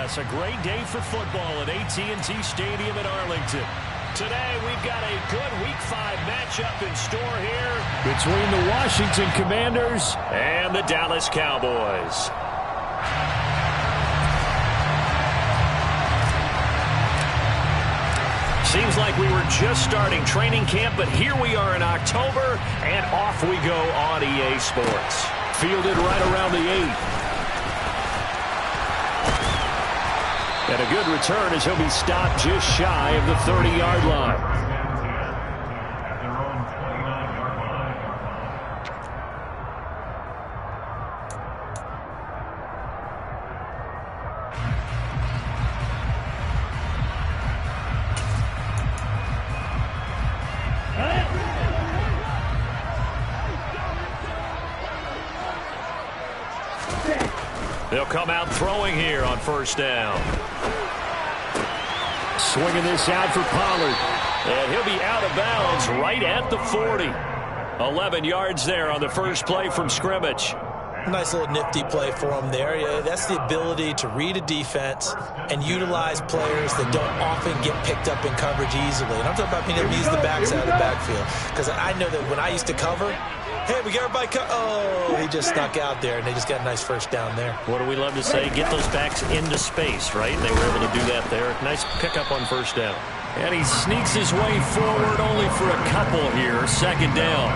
Yes, a great day for football at AT&T Stadium in Arlington. Today, we've got a good Week 5 matchup in store here between the Washington Commanders and the Dallas Cowboys. Seems like we were just starting training camp, but here we are in October, and off we go on EA Sports. Fielded right around the 8. And a good return as he'll be stopped just shy of the 30-yard line. They'll come out throwing here on first down. Swinging this out for Pollard. And he'll be out of bounds right at the 40. 11 yards there on the first play from scrimmage. Nice little nifty play for him there. Yeah, that's the ability to read a defense and utilize players that don't often get picked up in coverage easily. And I'm talking about being able to use the backside of the backfield. Because I know that when I used to cover, hey, we got everybody oh, he just snuck out there, and they just got a nice first down there. What do we love to say? Get those backs into space, right? They were able to do that there. Nice pickup on first down. And he sneaks his way forward only for a couple here. Second down.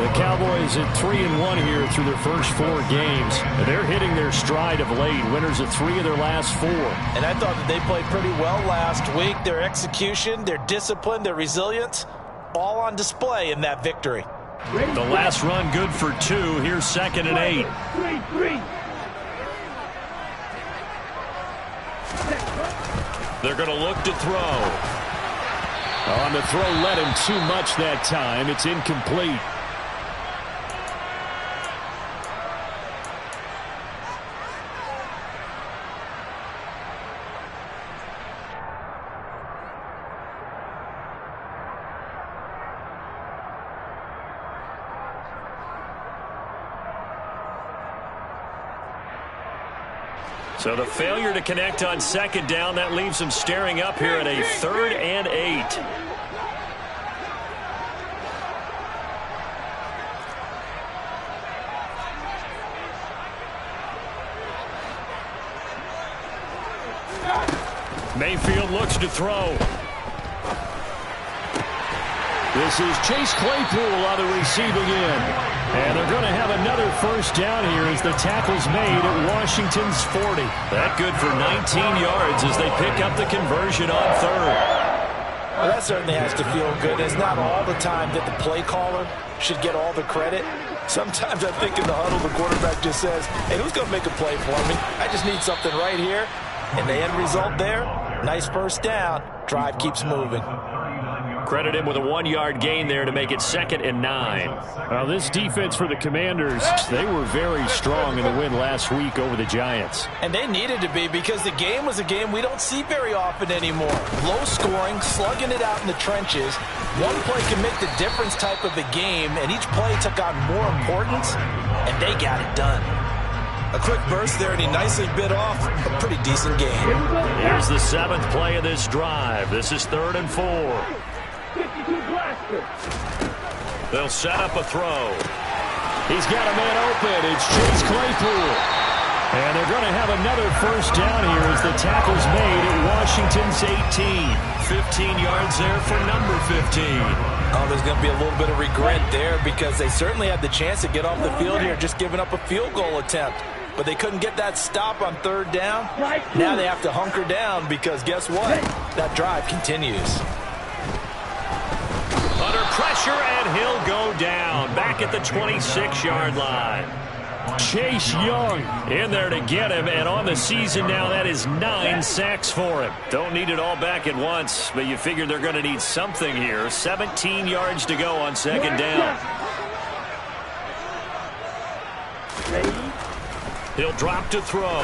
The Cowboys at 3-1 here through their first 4 games. They're hitting their stride of late. Winners of 3 of their last 4. And I thought that they played pretty well last week. Their execution, their discipline, their resilience, all on display in that victory. The last run good for 2. Here's 2nd and 8. They're going to look to throw. On the throw, led him too much that time. It's incomplete. So the failure to connect on second down, that leaves him staring up here at a 3rd and 8. Mayfield looks to throw. This is Chase Claypool on the receiving end. And they're going to have another first down here as the tackle's made at Washington's 40. That good for 19 yards as they pick up the conversion on 3rd. Well, that certainly has to feel good. It's not all the time that the play caller should get all the credit. Sometimes I think in the huddle, the quarterback just says, hey, who's going to make a play for me? I just need something right here. And the end result there, nice first down. Drive keeps moving. Credit him with a 1-yard gain there to make it 2nd and 9. Well, this defense for the Commanders, they were very strong in the win last week over the Giants. And they needed to be because the game was a game we don't see very often anymore. Low scoring, slugging it out in the trenches. One play can make the difference type of a game, and each play took on more importance, and they got it done. A quick burst there, and he nicely bit off a pretty decent game. Here's the 7th play of this drive. This is 3rd and 4. They'll set up a throw. He's got a man open. It's Chase Claypool. And they're going to have another first down here as the tackle's made at Washington's 18. 15 yards there for number 15. Oh, there's going to be a little bit of regret there because they certainly had the chance to get off the field here just giving up a field goal attempt. But they couldn't get that stop on 3rd down. Now they have to hunker down because guess what? That drive continues. Under pressure, and he'll go down. Back at the 26-yard line. Chase Young in there to get him, and on the season now, that is 9 sacks for him. Don't need it all back at once, but you figure they're going to need something here. 17 yards to go on 2nd down. He'll drop to throw.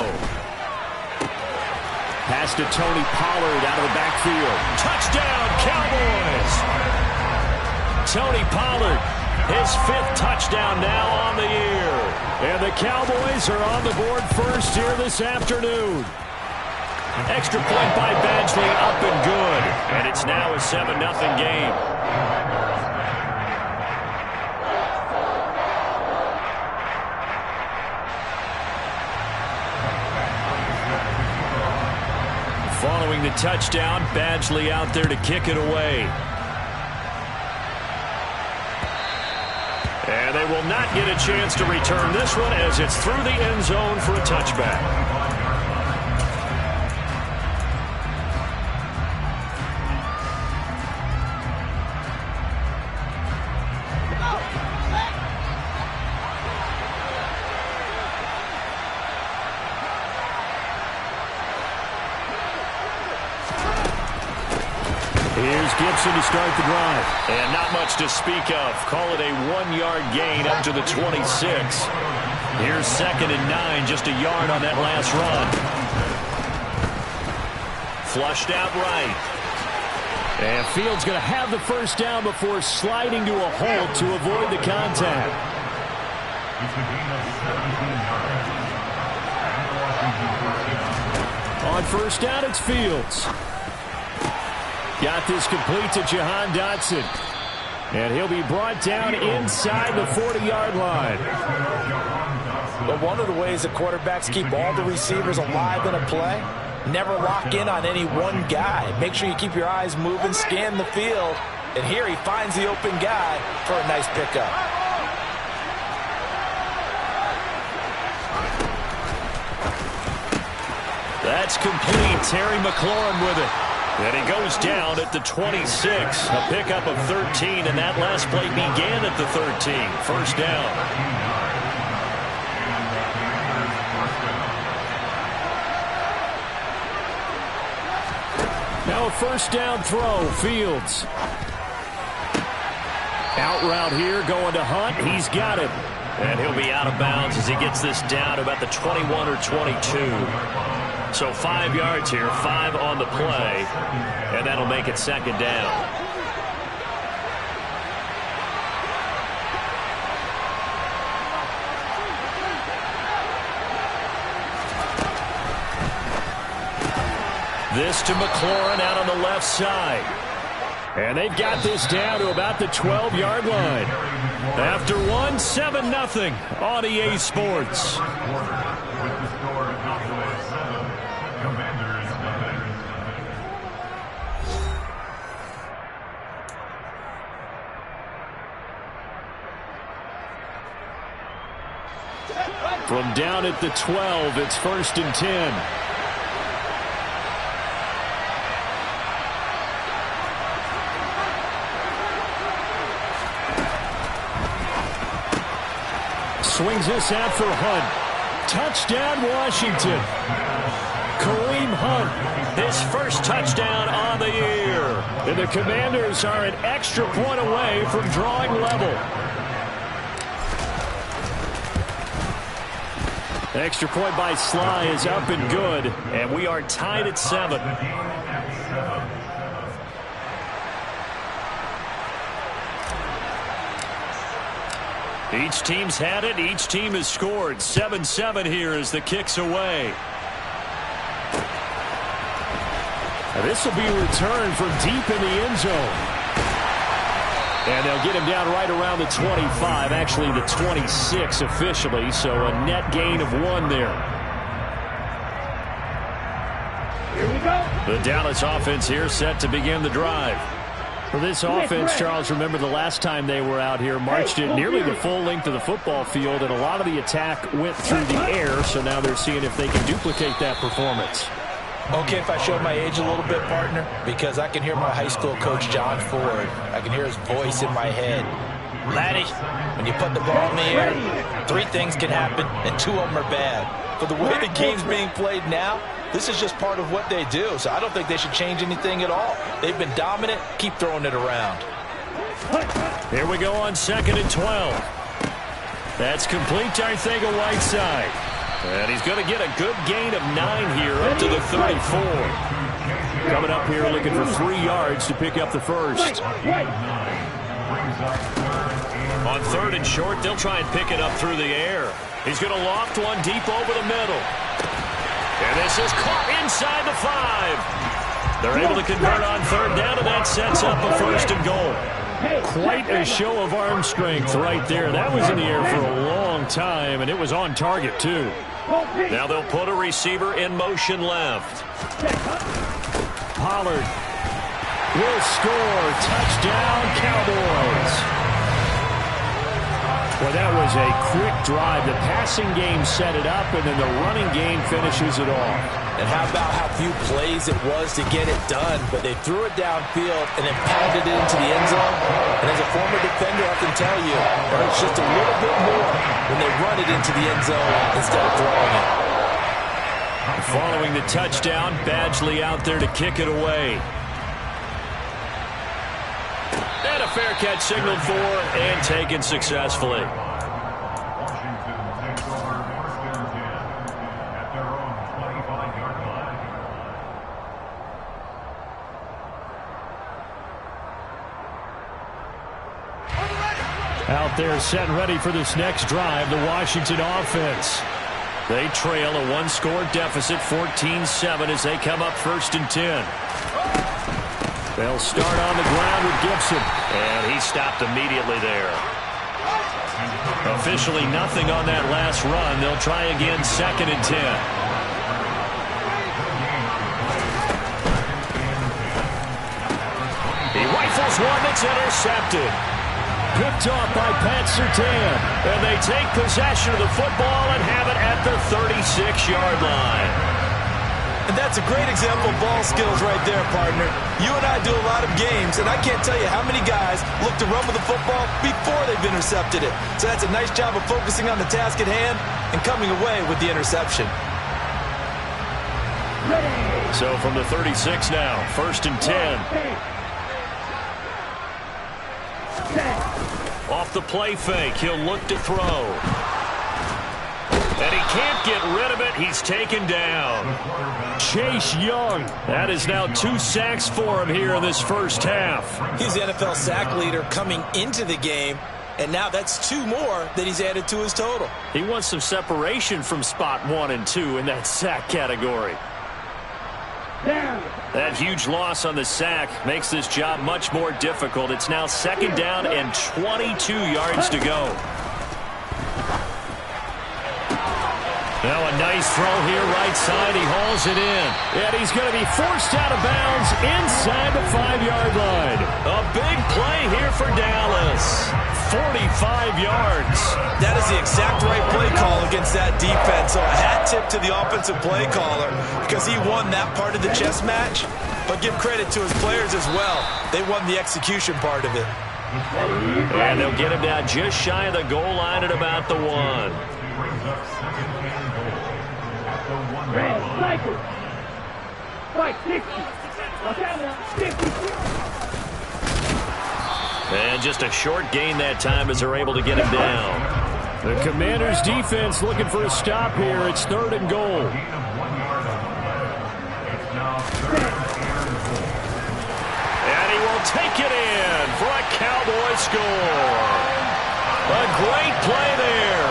Pass to Tony Pollard out of the backfield. Touchdown, Cowboys! Tony Pollard, his 5th touchdown now on the year. And the Cowboys are on the board first here this afternoon. Extra point by Badgley, up and good. And it's now a 7-0 game. Following the touchdown, Badgley out there to kick it away. And they will not get a chance to return this one as it's through the end zone for a touchback. Here's Gibson to start the drive. And not much to speak of. Call it a 1-yard gain up to the 26. Here's 2nd and 9, just a yard on that last run. Flushed out right. And Fields going to have the first down before sliding to a halt to avoid the contact. On first down, it's Fields. Got this complete to Jahan Dotson. And he'll be brought down inside the 40-yard line. But one of the ways that quarterbacks keep all the receivers alive in a play, never lock in on any one guy. Make sure you keep your eyes moving, scan the field. And here he finds the open guy for a nice pickup. That's complete. Terry McLaurin with it. And he goes down at the 26. A pickup of 13, and that last play began at the 13. First down. Now a first down throw. Fields. Out route here going to Hunt. He's got it. And he'll be out of bounds as he gets this down to about the 21 or 22. So 5 yards here, 5 on the play, and that'll make it 2nd down. This to McLaurin out on the left side. And they've got this down to about the 12-yard line. After one, 7-0 on EA Sports. From down at the 12, it's 1st and 10. Swings this out for Hunt. Touchdown, Washington. Kareem Hunt, his first touchdown on the year. And the Commanders are an extra point away from drawing level. Extra point by Sly is up and good, and we are tied at 7. Each team's had it. Each team has scored. 7-7 here as the kick's away. Now this will be returned from deep in the end zone. And they'll get him down right around the 25, actually the 26 officially, so a net gain of 1 there. Here we go. The Dallas offense here set to begin the drive. For this offense, Charles, remember the last time they were out here, marched it nearly the full length of the football field, and a lot of the attack went through the air, so now they're seeing if they can duplicate that performance. Okay, if I show my age a little bit, partner, because I can hear my high school coach, John Ford. I can hear his voice in my head. Laddie, when you put the ball in the air, 3 things can happen, and 2 of them are bad. For the way the game's being played now, this is just part of what they do, so I don't think they should change anything at all. They've been dominant. Keep throwing it around. Here we go on 2nd and 12. That's complete to Arcega-Whiteside. And he's going to get a good gain of 9 here up to the 34. Coming up here looking for 3 yards to pick up the first. On 3rd and short, they'll try and pick it up through the air. He's going to loft one deep over the middle. And this is caught inside the 5. They're able to convert on third down, and that sets up a first and goal. Quite a show of arm strength right there. That was in the air for a long time, and it was on target, too. Now they'll put a receiver in motion left. Pollard will score. Touchdown, Cowboys. Well, that was a quick drive. The passing game set it up, and then the running game finishes it off. And how about how few plays it was to get it done, but they threw it downfield and then pounded it into the end zone. And as a former defender, I can tell you, it hurts just a little bit more when they run it into the end zone instead of throwing it. Following the touchdown, Badgley out there to kick it away. And a fair catch signaled for and taken successfully. Out there set and ready for this next drive, the Washington offense. They trail a one-score deficit, 14-7, as they come up 1st and 10. They'll start on the ground with Gibson. And he stopped immediately there. Officially nothing on that last run. They'll try again 2nd and 10. He rifles one that's intercepted. Picked off by Pat Surtain. And they take possession of the football and have it at the 36-yard line. And that's a great example of ball skills right there, partner. You and I do a lot of games, and I can't tell you how many guys look to run with the football before they've intercepted it. So that's a nice job of focusing on the task at hand and coming away with the interception. So from the 36 now, 1st and 10. Off the play fake, he'll look to throw. And he can't get rid of it. He's taken down. Chase Young. That is now 2 sacks for him here in this first half. He's the NFL sack leader coming into the game, and now that's 2 more that he's added to his total. He wants some separation from spot 1 and 2 in that sack category. That huge loss on the sack makes this job much more difficult. It's now 2nd down and 22 yards to go. Now a nice throw here right side. He hauls it in. And he's going to be forced out of bounds inside the 5-yard line. A big play here for Dallas. 45 yards. That is the exact right play call against that defense. So a hat tip to the offensive play caller because he won that part of the chess match. But give credit to his players as well. They won the execution part of it. And they'll get him down just shy of the goal line at about the 1. And just a short gain that time as they're able to get him down. The Commanders' defense looking for a stop here. It's 3rd and goal. And he will take it in for a Cowboy score. A great play there.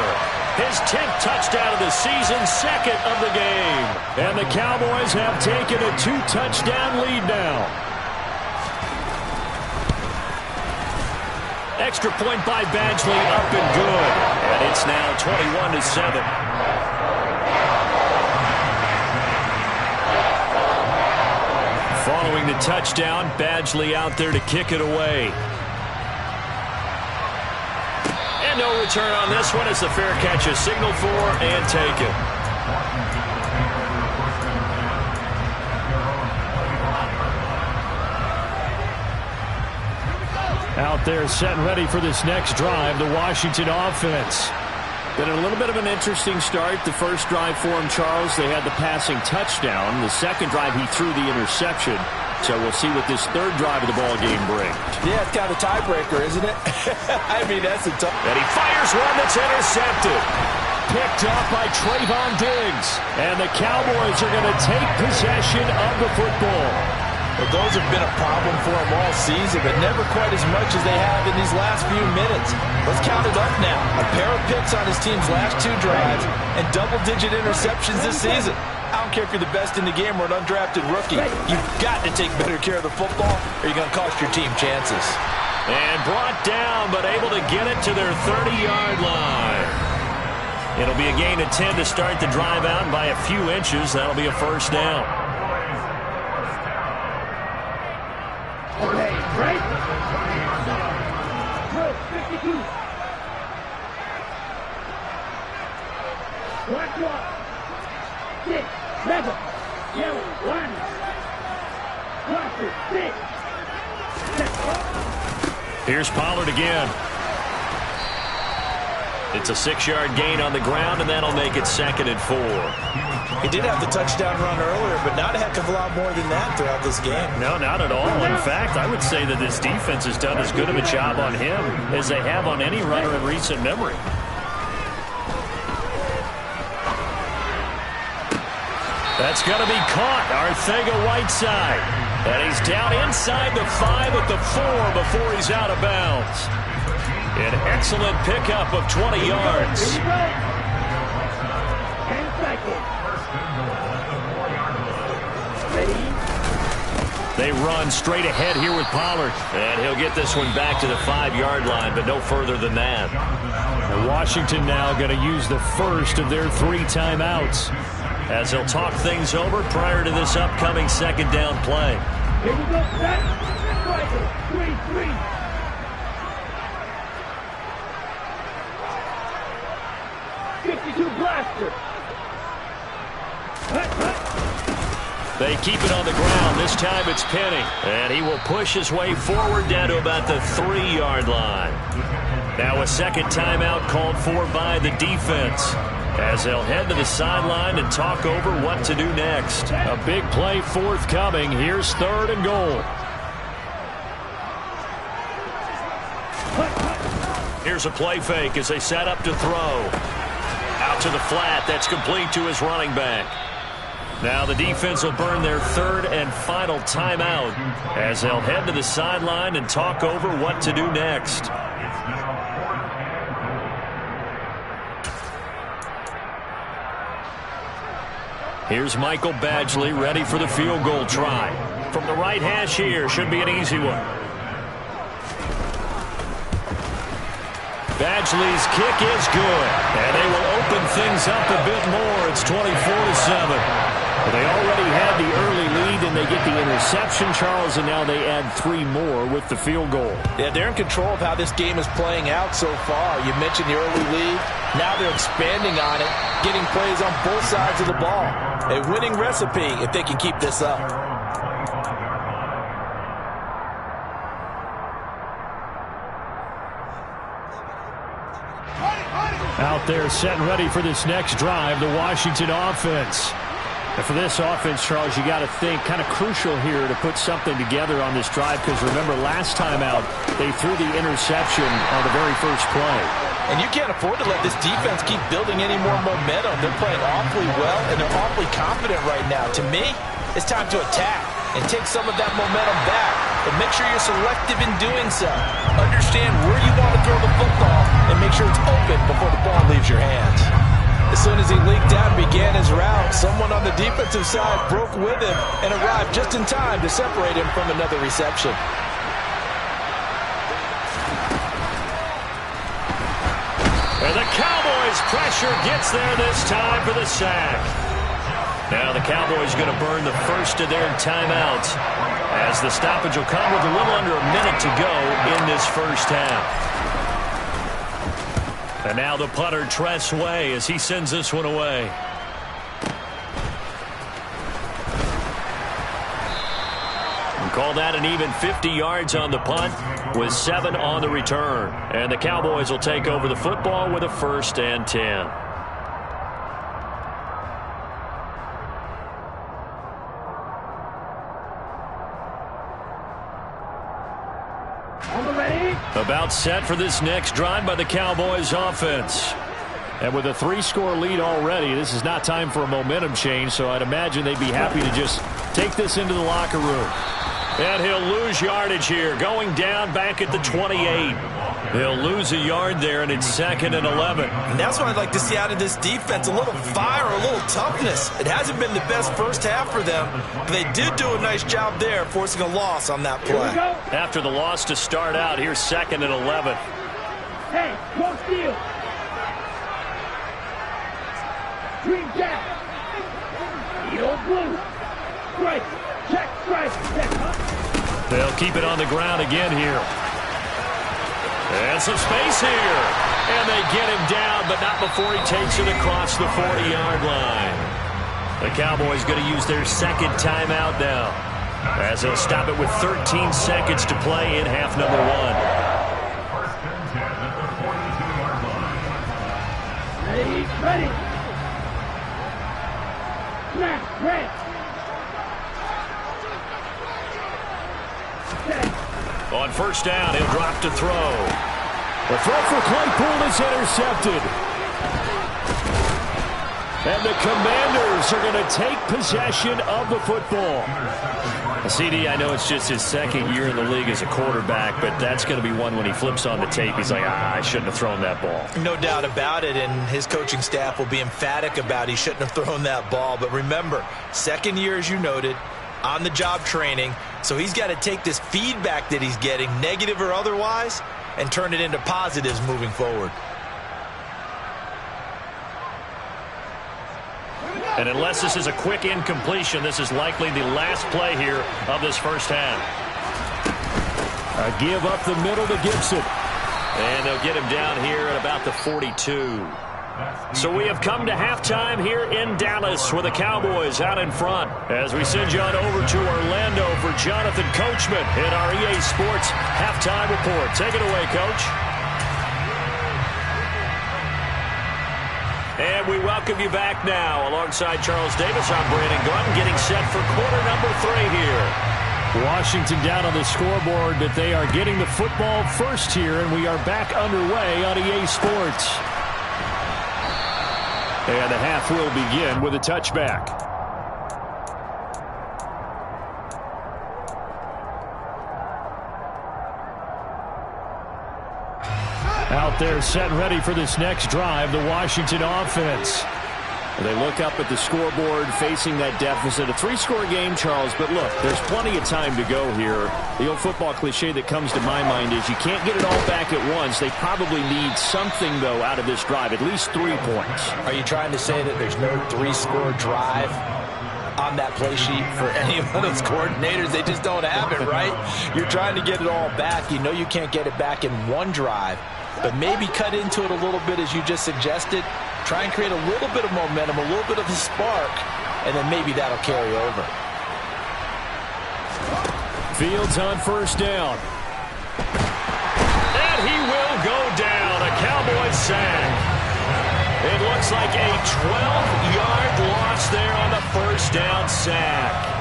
His 10th touchdown of the season, 2nd of the game. And the Cowboys have taken a 2-touchdown lead now. Extra point by Badgley, up and good. And it's now 21-7. Following the touchdown, Badgley out there to kick it away. And no return on this one as the fair catch is signaled for and taken. Out there set and ready for this next drive, the Washington offense. Been a little bit of an interesting start. The first drive for him, Charles, they had the passing touchdown. The second drive, he threw the interception. So we'll see what this third drive of the ball game brings. Yeah, it's kind of a tiebreaker, isn't it? I mean, that's a tough. And he fires one that's intercepted. Picked off by Trayvon Diggs. And the Cowboys are going to take possession of the football. Well, those have been a problem for them all season, but never quite as much as they have in these last few minutes. Let's count it up now. A pair of picks on his team's last 2 drives and double-digit interceptions this season. I don't care if you're the best in the game or an undrafted rookie. You've got to take better care of the football or you're going to cost your team chances. And brought down, but able to get it to their 30-yard line. It'll be a gain of 10 to start the drive out, and by a few inches, that'll be a first down. Okay, right? 52. Watch what? 6, 7, yellow, 1. Watch it, 6. Here's Pollard again. It's a 6-yard gain on the ground, and that'll make it 2nd and 4. He did have the touchdown run earlier, but not a heck of a lot more than that throughout this game. No, not at all. In fact, I would say that this defense has done as good of a job on him as they have on any runner in recent memory. That's going to be caught. Arcega-Whiteside. And he's down inside the 5 at the 4 before he's out of bounds. An excellent pickup of 20 yards. They run straight ahead here with Pollard. And he'll get this one back to the 5-yard line, but no further than that. And Washington now going to use the first of their 3 timeouts as they'll talk things over prior to this upcoming 2nd down play. Here we go, set. 3-3. Blaster. They keep it on the ground. This time it's Penny. And he will push his way forward down to about the 3-yard line. Now a 2nd timeout called for by the defense as they'll head to the sideline and talk over what to do next. A big play forthcoming. Here's 3rd and goal. Here's a play fake as they set up to throw. Out to the flat. That's complete to his running back. Now the defense will burn their 3rd and final timeout as they'll head to the sideline and talk over what to do next. Here's Michael Badgley ready for the field goal try. From the right hash here, should be an easy one. Badgley's kick is good, and they will open things up a bit more. It's 24-7. They already had the early lead, and they get the interception, Charles, and now they add 3 more with the field goal. Yeah, they're in control of how this game is playing out so far. You mentioned the early lead. Now they're expanding on it, getting plays on both sides of the ball. A winning recipe if they can keep this up. Out there set and ready for this next drive, the Washington offense. And for this offense, Charles, you got to think kind of crucial here to put something together on this drive, because remember last time out they threw the interception on the very first play. And you can't afford to let this defense keep building any more momentum. They're playing awfully well, and they're awfully confident right now. To me, it's time to attack and take some of that momentum back. But make sure you're selective in doing so. Understand where you want to throw the football and make sure it's open before the ball leaves your hands. As soon as he leaked out and began his route, someone on the defensive side broke with him and arrived just in time to separate him from another reception. And the Cowboys' pressure gets there this time for the sack. Now the Cowboys going to burn the first of their timeouts as the stoppage will come with a little under a minute to go in this first half. And now the punter, Tress Way, as he sends this one away. And call that an even 50 yards on the punt with 7 on the return. And the Cowboys will take over the football with a 1st and 10. About set for this next drive by the Cowboys offense. And with a 3-score lead already, this is not time for a momentum change, so I'd imagine they'd be happy to just take this into the locker room. And he'll lose yardage here, going down back at the 28. He'll lose a yard there, and it's 2nd and 11. And that's what I'd like to see out of this defense, a little fire, a little toughness. It hasn't been the best first half for them, but they did do a nice job there, forcing a loss on that play. After the loss to start out, here's 2nd and 11. Hey, go steal. Green jack. Yellow blue. Strike. Check, strike. Check. They'll keep it on the ground again here. And some space here. And they get him down, but not before he takes it across the 40-yard line. The Cowboys going to use their 2nd timeout now, as they'll stop it with 13 seconds to play in half number 1. Ready. Snap, red. On first down, he'll drop to throw. The throw for Claypool is intercepted. And the Commanders are going to take possession of the football. CD, I know it's just his 2nd year in the league as a quarterback, but that's going to be one when he flips on the tape. He's like, I shouldn't have thrown that ball. No doubt about it, and his coaching staff will be emphatic about he shouldn't have thrown that ball. But remember, 2nd year, as you noted, on-the-job training, so he's got to take this feedback that he's getting, negative or otherwise, and turn it into positives moving forward. And unless this is a quick incompletion, this is likely the last play here of this first half. A give up the middle to Gibson. And they'll get him down here at about the 42. So we have come to halftime here in Dallas with the Cowboys out in front. As we send you on over to Orlando for Jonathan Coachman in our EA Sports Halftime Report. Take it away, Coach. And we welcome you back now. Alongside Charles Davis, I'm Brandon Gunn, getting set for quarter number 3 here. Washington down on the scoreboard, but they are getting the football first here, and we are back underway on EA Sports. And the half will begin with a touchback. Out there set and ready for this next drive, the Washington offense. They look up at the scoreboard facing that deficit. A 3-score game, Charles, but look, there's plenty of time to go here. The old football cliche that comes to my mind is you can't get it all back at once. They probably need something, though, out of this drive, at least 3 points. Are you trying to say that there's no 3-score drive on that play sheet for any of those coordinators? They just don't have it, right? You're trying to get it all back. You know you can't get it back in one drive, but maybe cut into it a little bit as you just suggested. Try and create a little bit of momentum, a little bit of a spark, and then maybe that'll carry over. Fields on first down. And he will go down. A Cowboys sack. It looks like a 12-yard loss there on the first down sack.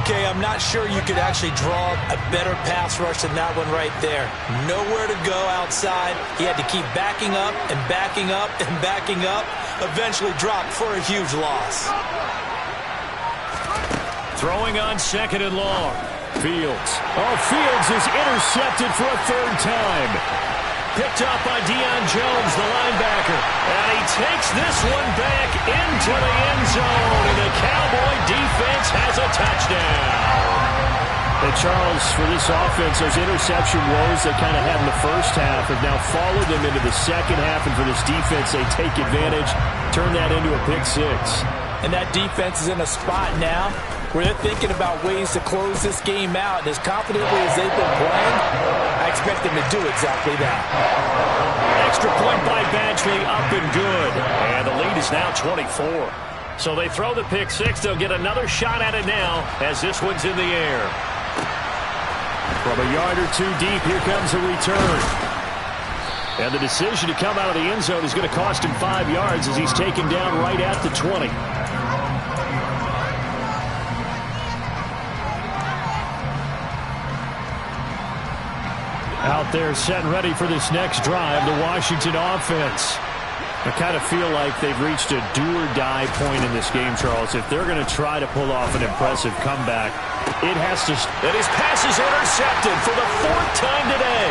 Okay, I'm not sure you could actually draw a better pass rush than that one right there. Nowhere to go outside. He had to keep backing up and backing up and backing up. Eventually dropped for a huge loss. Throwing on 2nd and long. Fields. Oh, Fields is intercepted for a 3rd time. Picked up by Deion Jones, the linebacker. And he takes this one back into the end zone. And the Cowboy defense has a touchdown. And Charles, for this offense, those interception woes they kind of had in the first half have now followed them into the second half. And for this defense, they take advantage, turn that into a pick 6. And that defense is in a spot now where they're thinking about ways to close this game out. And as confidently as they've been playing, I expect them to do exactly that. Extra point by Badgley, up and good. And the lead is now 24. So they throw the pick 6. They'll get another shot at it now as this one's in the air. From a yard or 2 deep, here comes a return. And the decision to come out of the end zone is going to cost him 5 yards as he's taken down right at the 20. Out there set and ready for this next drive, the Washington offense. I kind of feel like they've reached a do-or-die point in this game, Charles. If they're going to try to pull off an impressive comeback, It has to. And his pass is intercepted for the 4th time today.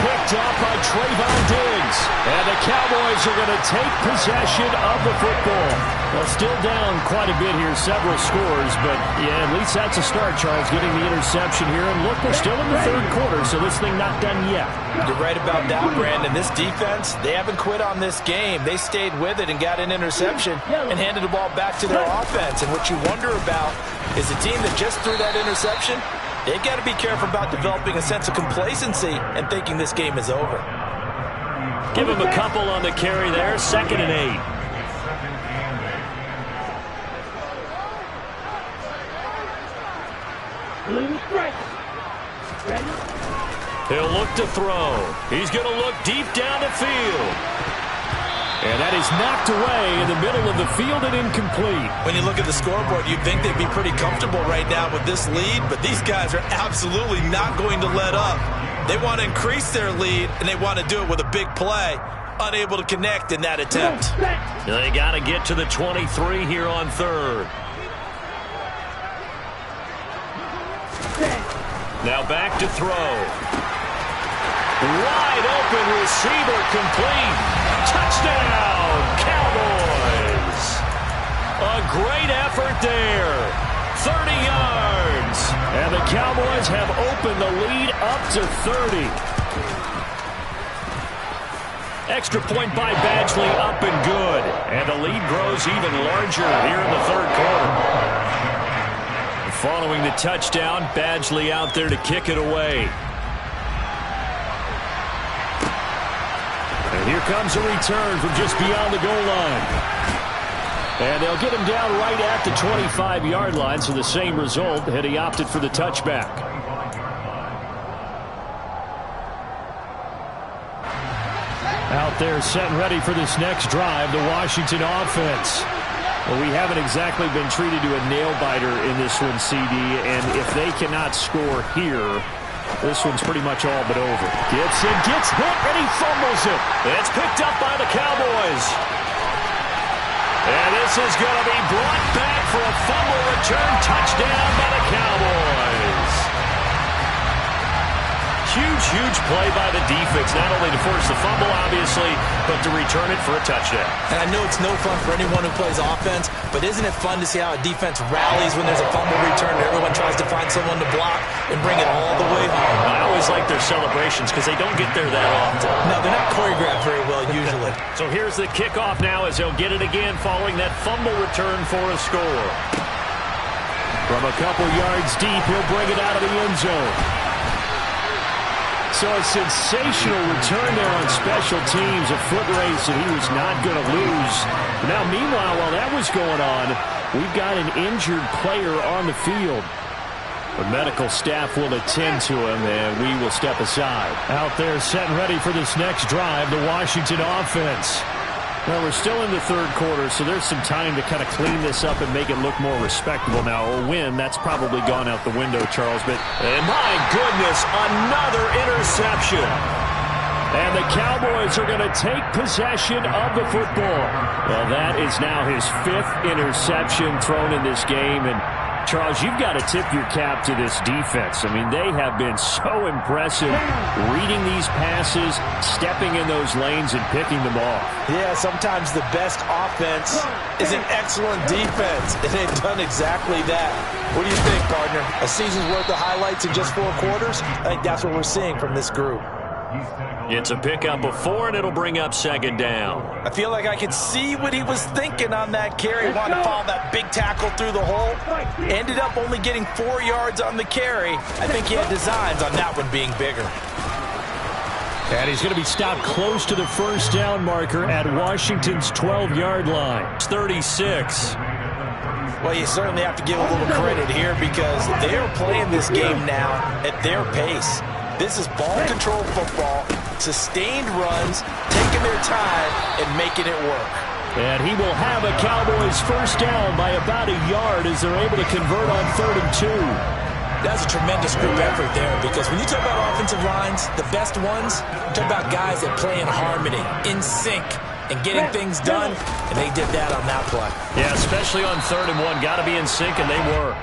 Picked up by Trayvon Diggs. And the Cowboys are going to take possession of the football. Well, still down quite a bit here, several scores, but yeah, at least that's a start, Charles, getting the interception here. And look, we're still in the 3rd quarter, so this thing not done yet. You're right about that, Brandon. This defense, they haven't quit on this game. They stayed with it and got an interception and handed the ball back to their offense. And what you wonder about is the team that just threw that interception, they've got to be careful about developing a sense of complacency and thinking this game is over. Give him a couple on the carry there, 2nd and 8. Blue strike. Ready? He'll look to throw. He's going to look deep down the field. And that is knocked away in the middle of the field and incomplete. When you look at the scoreboard, you'd think they'd be pretty comfortable right now with this lead, but these guys are absolutely not going to let up. They want to increase their lead, and they want to do it with a big play. Unable to connect in that attempt. They got to get to the 23 here on 3rd. Now back to throw. Wide open receiver complete. Touchdown, Cowboys. A great effort there. 30 yards. And the Cowboys have opened the lead up to 30. Extra point by Badgley, up and good. And the lead grows even larger here in the 3rd quarter. Following the touchdown, Badgley out there to kick it away. And here comes a return from just beyond the goal line. And they'll get him down right at the 25-yard line, so the same result had he opted for the touchback. Out there set and ready for this next drive, the Washington offense. Well, we haven't exactly been treated to a nail-biter in this one, CD, and if they cannot score here, this one's pretty much all but over. Gets hit, and he fumbles it. It's picked up by the Cowboys. And this is going to be brought back for a fumble return touchdown by the Cowboys. Huge play by the defense, not only to force the fumble, obviously, but to return it for a touchdown. And I know it's no fun for anyone who plays offense, but isn't it fun to see how a defense rallies when there's a fumble return and everyone tries to find someone to block and bring it all the way home? I always like their celebrations because they don't get there that often. No, they're not choreographed very well usually. So here's the kickoff now as they'll get it again following that fumble return for a score. From a couple yards deep, he'll bring it out of the end zone. So a sensational return there on special teams, a foot race that he was not going to lose. Now, meanwhile, while that was going on, we've got an injured player on the field. The medical staff will attend to him, and we will step aside. Out there set and ready for this next drive, the Washington offense. Well, we're still in the 3rd quarter, so there's some time to kind of clean this up and make it look more respectable now. A win, that's probably gone out the window, Charles. But and my goodness, another interception. And the Cowboys are going to take possession of the football. Well, that is now his 5th interception thrown in this game. And Charles, you've got to tip your cap to this defense. I mean, they have been so impressive reading these passes, stepping in those lanes, and picking them off. Yeah, sometimes the best offense is an excellent defense, and they've done exactly that. What do you think, partner? A season's worth of highlights in just 4 quarters? I think that's what we're seeing from this group. It's a pickup of 4, and it'll bring up 2nd down. I feel like I could see what he was thinking on that carry. Wanted to follow that big tackle through the hole. Ended up only getting 4 yards on the carry. I think he had designs on that one being bigger. And he's going to be stopped close to the 1st down marker at Washington's 12-yard line. It's 36. Well, you certainly have to give a little credit here because they are playing this game now at their pace. This is ball control football, sustained runs, taking their time, and making it work. And he will have a Cowboys 1st down by about a yard as they're able to convert on 3rd and 2. That's a tremendous group effort there because when you talk about offensive lines, the best ones, you talk about guys that play in harmony, in sync, and getting things done, and they did that on that play. Yeah, especially on 3rd and 1. Got to be in sync, and they were.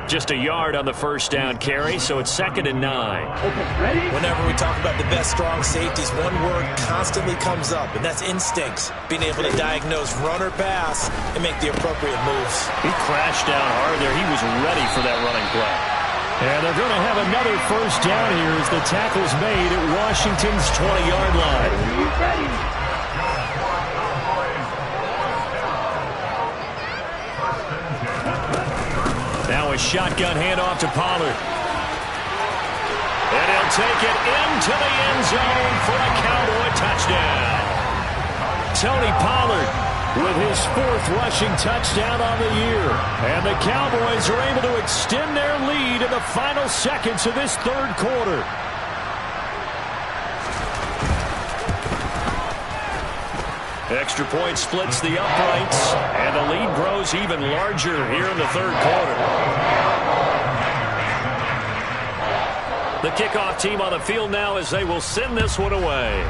Just a yard on the first down carry, so it's 2nd and 9. Okay, ready? Whenever we talk about the best strong safeties, one word constantly comes up, and that's instincts. Being able to diagnose run or pass and make the appropriate moves. He crashed down hard there. He was ready for that running play. And they're going to have another first down here as the tackle's made at Washington's 20-yard line. Ready? Now a shotgun handoff to Pollard. And he'll take it into the end zone for a Cowboy touchdown. Tony Pollard with his 4th rushing touchdown on the year. And the Cowboys are able to extend their lead in the final seconds of this 3rd quarter. Extra point splits the uprights, and the lead grows even larger here in the 3rd quarter. The kickoff team on the field now as they will send this one away.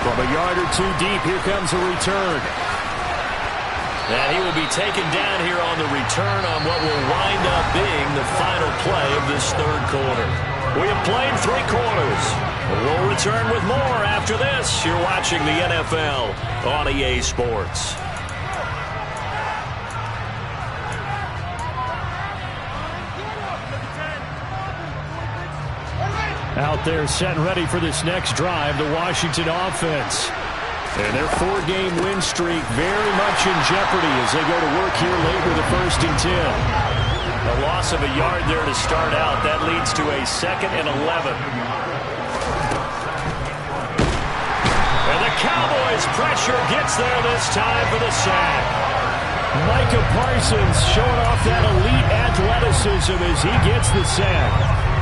From a yard or two deep, here comes a return. And he will be taken down here on the return on what will wind up being the final play of this 3rd quarter. We have played 3 quarters. We'll return with more after this. You're watching the NFL on EA Sports. Out there set and ready for this next drive, the Washington offense. And their 4-game win streak very much in jeopardy as they go to work here late with a 1st and 10. A loss of a yard there to start out. That leads to a 2nd and 11. And the Cowboys' pressure gets there this time for the sack. Micah Parsons showing off that elite athleticism as he gets the sack.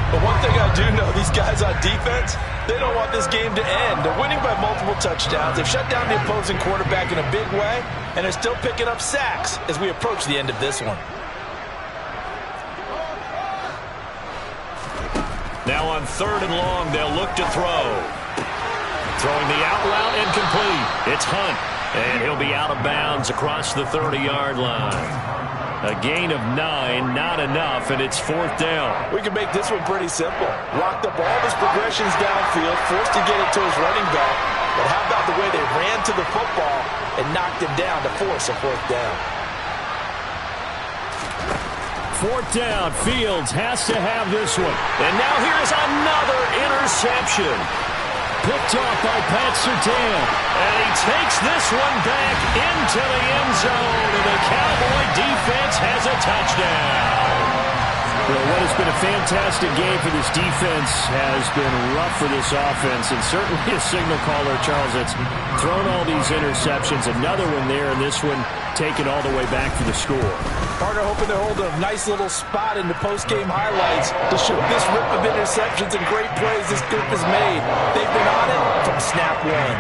But one thing I do know, these guys on defense, they don't want this game to end. They're winning by multiple touchdowns. They've shut down the opposing quarterback in a big way, and they're still picking up sacks as we approach the end of this one. Now on 3rd and long, they'll look to throw. Throwing the out route incomplete. It's Hunt, and he'll be out of bounds across the 30-yard line. A gain of 9, not enough, and it's 4th down. We can make this one pretty simple. Locked up all his progressions downfield, forced to get it to his running back. But how about the way they ran to the football and knocked him down to force a 4th down? 4th down. Fields has to have this one. And now here's another interception. Picked off by Pat Surtain. And he takes this one back into the end zone. And the Cowboy defense has a touchdown. Well, what has been a fantastic game for this defense has been rough for this offense. And certainly a signal caller, Charles, that's thrown all these interceptions. Another one there, and this one taken all the way back for the score. Partner hoping they're holding a nice little spot in the post-game highlights to show this rip of interceptions and great plays this group has made. They've been on it from snap one.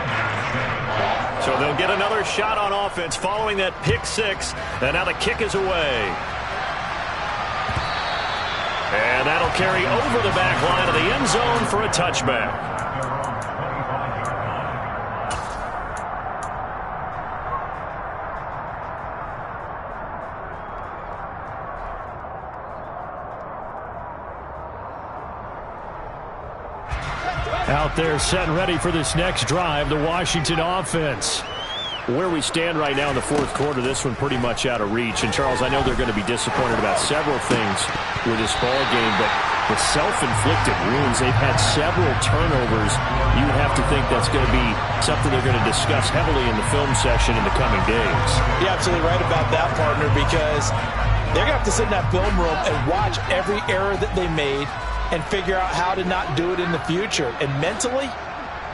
So they'll get another shot on offense following that pick 6. And now the kick is away. And that'll carry over the back line of the end zone for a touchback. Out there set and ready for this next drive, the Washington offense. Where we stand right now in the 4th quarter, this one pretty much out of reach. And, Charles, I know they're going to be disappointed about several things with this ball game, but the self-inflicted wounds, they've had several turnovers. You have to think that's going to be something they're going to discuss heavily in the film session in the coming days. You're absolutely right about that, partner, because they're going to have to sit in that film room and watch every error that they made and figure out how to not do it in the future. And mentally,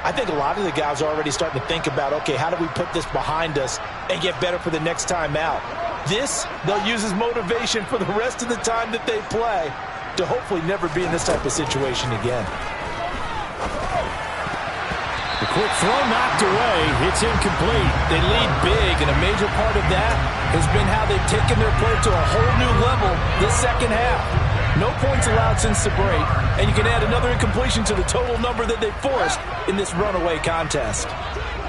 I think a lot of the guys are already starting to think about, okay, how do we put this behind us and get better for the next time out? This, they'll use as motivation for the rest of the time that they play to hopefully never be in this type of situation again. The quick throw knocked away. It's incomplete. They lead big, and a major part of that has been how they've taken their play to a whole new level this second half. No points allowed since the break, and you can add another incompletion to the total number that they forced in this runaway contest.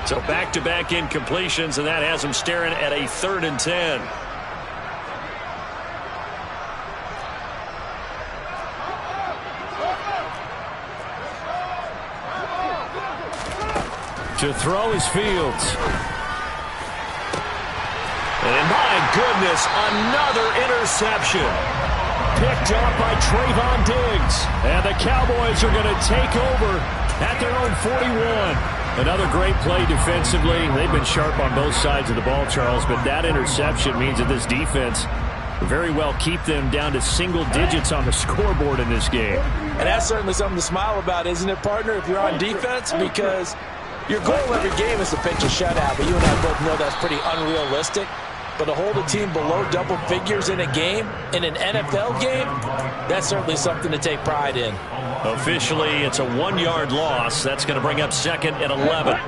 So back-to-back incompletions, and that has them staring at a 3rd and 10. To throw is Fields. And my goodness, another interception. Picked up by Trayvon Diggs. And the Cowboys are going to take over at their own 41. Another great play defensively. They've been sharp on both sides of the ball, Charles, but that interception means that this defense will very well keep them down to single digits on the scoreboard in this game. And that's certainly something to smile about, isn't it, partner, if you're on defense? Because your goal every game is to pitch a shutout, but you and I both know that's pretty unrealistic. But to hold a team below double figures in a game, in an NFL game, that's certainly something to take pride in. Officially, it's a 1-yard loss. That's going to bring up 2nd and 11.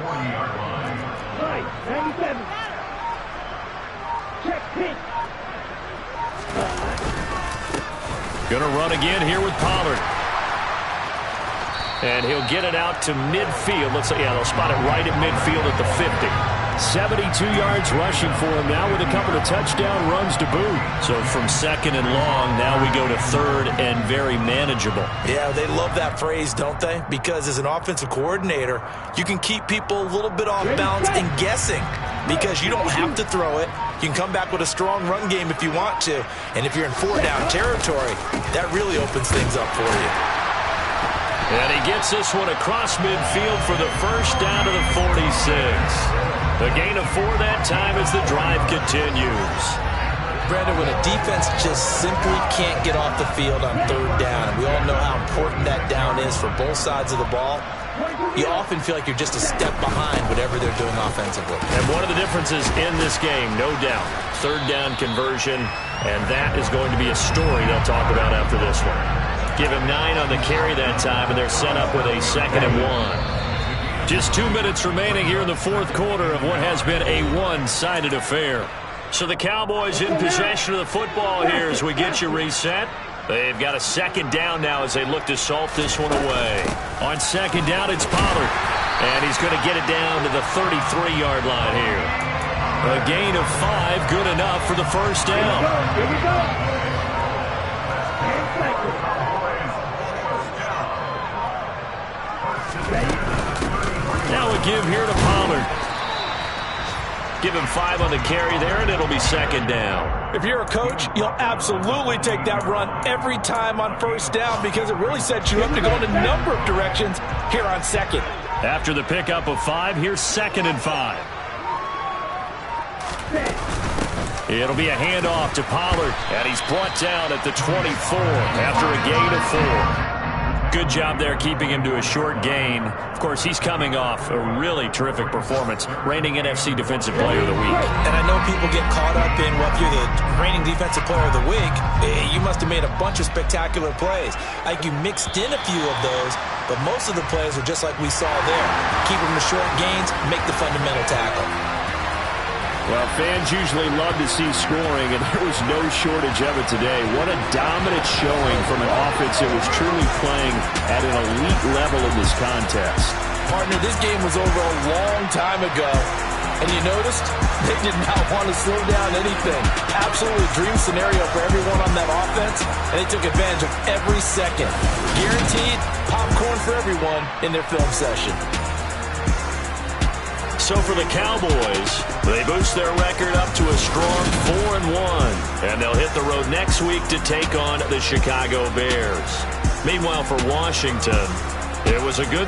Going to run again here with Pollard. And he'll get it out to midfield. Let's say, yeah, they'll spot it right at midfield at the 50. 72 yards rushing for him now with a couple of touchdown runs to boot. So from 2nd and long, now we go to 3rd and very manageable. Yeah, they love that phrase, don't they? Because as an offensive coordinator, you can keep people a little bit off balance and guessing because you don't have to throw it. You can come back with a strong run game if you want to. And if you're in 4-down territory, that really opens things up for you. And he gets this one across midfield for the first down to the 46. The gain of 4 that time as the drive continues. Brandon, when a defense just simply can't get off the field on 3rd down, and we all know how important that down is for both sides of the ball, you often feel like you're just a step behind whatever they're doing offensively. And one of the differences in this game, no doubt, 3rd down conversion, and that is going to be a story they'll talk about after this one. Give him 9 on the carry that time, and they're set up with a 2nd and 1. Just 2 minutes remaining here in the 4th quarter of what has been a one-sided affair. So the Cowboys in possession of the football here as we get you reset. They've got a 2nd down now as they look to salt this one away. On 2nd down, it's Pollard. And he's going to get it down to the 33-yard line here. A gain of 5, good enough for the first down. Here we go. Now a give here to Pollard. Give him 5 on the carry there, and it'll be 2nd down. If you're a coach, you'll absolutely take that run every time on 1st down because it really sets you up to go in a number of directions here on 2nd. After the pickup of 5, here's 2nd and 5. It'll be a handoff to Pollard, and he's brought down at the 24 after a gain of 4. Good job there keeping him to a short gain. Of course, he's coming off a really terrific performance, reigning NFC Defensive Player of the Week. And I know people get caught up in, well, if you're the reigning Defensive Player of the Week, you must have made a bunch of spectacular plays. Like you mixed in a few of those, but most of the plays are just like we saw there. Keep them to short gains, make the fundamental tackle. Well, fans usually love to see scoring, and there was no shortage of it today. What a dominant showing from an offense that was truly playing at an elite level in this contest. Partner, this game was over a long time ago, and you noticed they did not want to slow down anything. Absolutely dream scenario for everyone on that offense, and they took advantage of every second. Guaranteed popcorn for everyone in their film session. So for the Cowboys, they boost their record up to a strong 4-1. And they'll hit the road next week to take on the Chicago Bears. Meanwhile, for Washington, it was a good